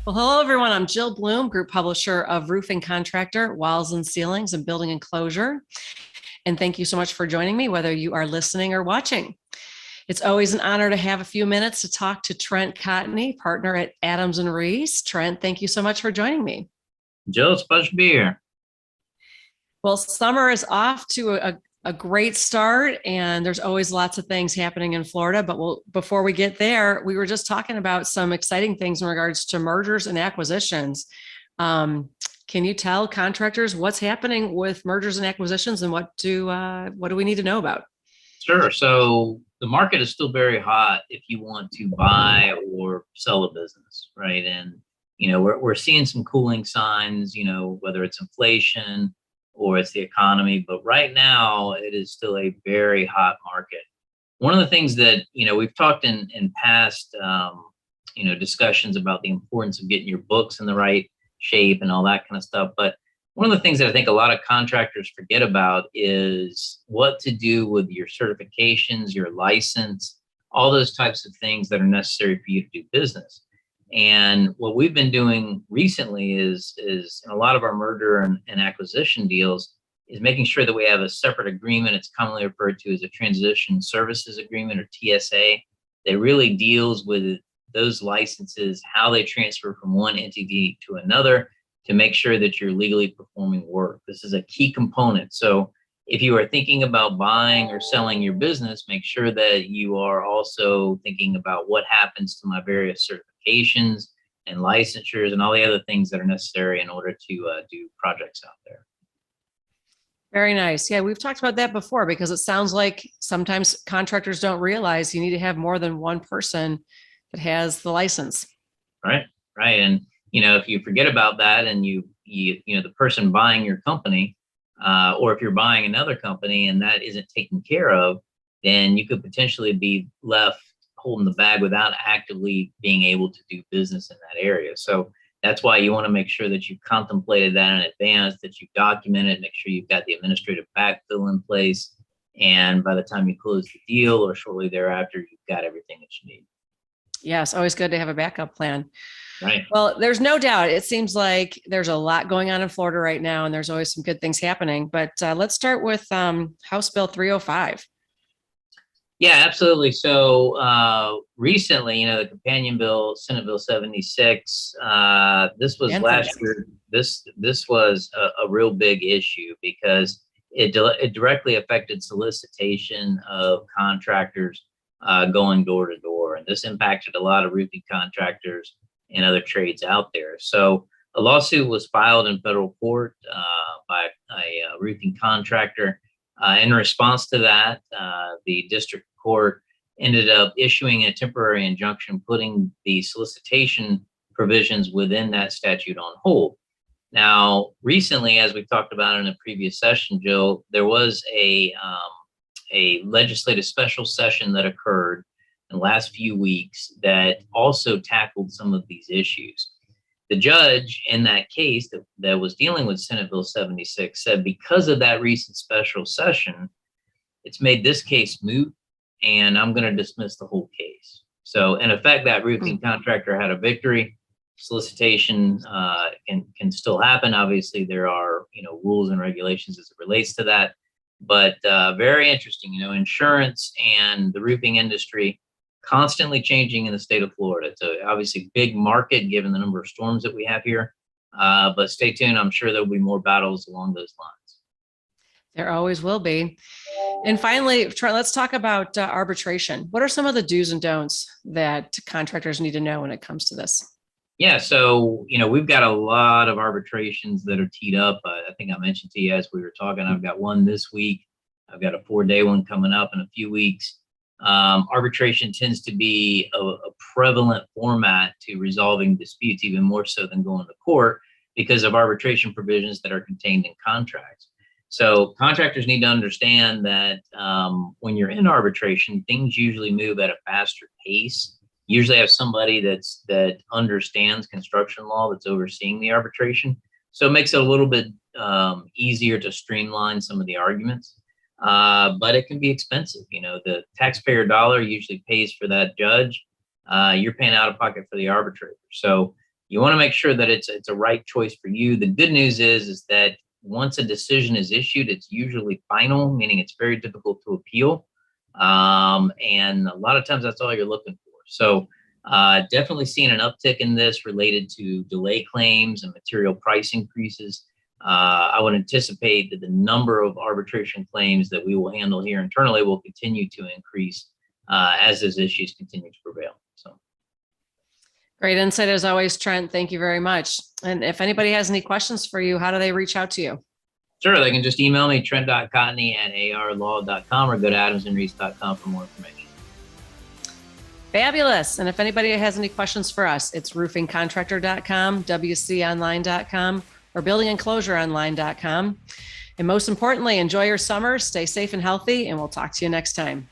Well, hello, everyone. I'm Jill Bloom, Group Publisher of Roofing Contractor, Walls and Ceilings, and Building Enclosure. And thank you so much for joining me, whether you are listening or watching. It's always an honor to have a few minutes to talk to Trent Contey, partner at Adams and Reese. Trent, thank you so much for joining me. Jill, it's a pleasure to be here. Well, summer is off to a great start, and there's always lots of things happening in Florida. But before we get there, we were just talking about some exciting things in regards to mergers and acquisitions. Can you tell contractors what's happening with mergers and acquisitions, and what do we need to know about? Sure. So the market is still very hot if you want to buy or sell a business, right? And we're seeing some cooling signs, whether it's inflation or it's the economy, but right now it is still a very hot market. One of the things that we've talked in past discussions about the importance of getting your books in the right shape and all that kind of stuff, but one of the things that I think a lot of contractors forget about is what to do with your certifications, your license, all those types of things that are necessary for you to do business. And what we've been doing recently is in a lot of our merger and acquisition deals is making sure that we have a separate agreement. It's commonly referred to as a transition services agreement, or TSA, that really deals with those licenses, how they transfer from one entity to another, to make sure that you're legally performing work. This is a key component. So if you are thinking about buying or selling your business, make sure that you are also thinking about what happens to my various certifications and licensures and all the other things that are necessary in order to do projects out there. Very nice. Yeah, we've talked about that before, because it sounds like sometimes contractors don't realize you need to have more than one person that has the license. Right. And if you forget about that, and you the person buying your company, or if you're buying another company and that isn't taken care of, then you could potentially be left holding the bag without actively being able to do business in that area. So that's why you want to make sure that you've contemplated that in advance, that you've documented, make sure you've got the administrative backfill in place. And by the time you close the deal or shortly thereafter, you've got everything that you need. Yes, always good to have a backup plan. Right. Well, there's no doubt. It seems like there's a lot going on in Florida right now, and there's always some good things happening. But let's start with House Bill 305. Yeah, absolutely. So recently, the companion bill, Senate Bill 76, this was last year. This was a real big issue because it directly affected solicitation of contractors going door to door. And this impacted a lot of roofing contractors and other trades out there. So a lawsuit was filed in federal court by a roofing contractor. In response to that, the district court ended up issuing a temporary injunction, putting the solicitation provisions within that statute on hold. Now, recently, as we talked about in a previous session, Jill, there was a legislative special session that occurred in the last few weeks that also tackled some of these issues. The judge in that case that was dealing with Senate Bill 76 said because of that recent special session, it's made this case moot, and I'm going to dismiss the whole case. So in effect, that roofing contractor had a victory. Solicitation can still happen. Obviously, there are rules and regulations as it relates to that. But very interesting, insurance and the roofing industry constantly changing in the state of Florida. It's obviously big market given the number of storms that we have here. But stay tuned. I'm sure there'll be more battles along those lines. There always will be. And finally, Trent, let's talk about arbitration. What are some of the do's and don'ts that contractors need to know when it comes to this? Yeah, so we've got a lot of arbitrations that are teed up. I think I mentioned to you as we were talking, I've got one this week. I've got a 4-day one coming up in a few weeks. Arbitration tends to be a prevalent format to resolving disputes, even more so than going to court, because of arbitration provisions that are contained in contracts. So contractors need to understand that when you're in arbitration, things usually move at a faster pace. Usually have somebody that understands construction law that's overseeing the arbitration. So it makes it a little bit easier to streamline some of the arguments. But it can be expensive. The taxpayer dollar usually pays for that judge. You're paying out of pocket for the arbitrator. So you want to make sure that it's a right choice for you. The good news is that once a decision is issued, it's usually final, meaning it's very difficult to appeal. And a lot of times that's all you're looking for. So definitely seeing an uptick in this related to delay claims and material price increases. I would anticipate that the number of arbitration claims that we will handle here internally will continue to increase as those issues continue to prevail. So. Great insight as always, Trent. Thank you very much. And if anybody has any questions for you, how do they reach out to you? Sure, they can just email me, trent.contey@arlaw.com, or go to adamsandreese.com for more information. Fabulous. And if anybody has any questions for us, it's roofingcontractor.com, wconline.com, or buildingenclosureonline.com. And most importantly, enjoy your summer, stay safe and healthy, and we'll talk to you next time.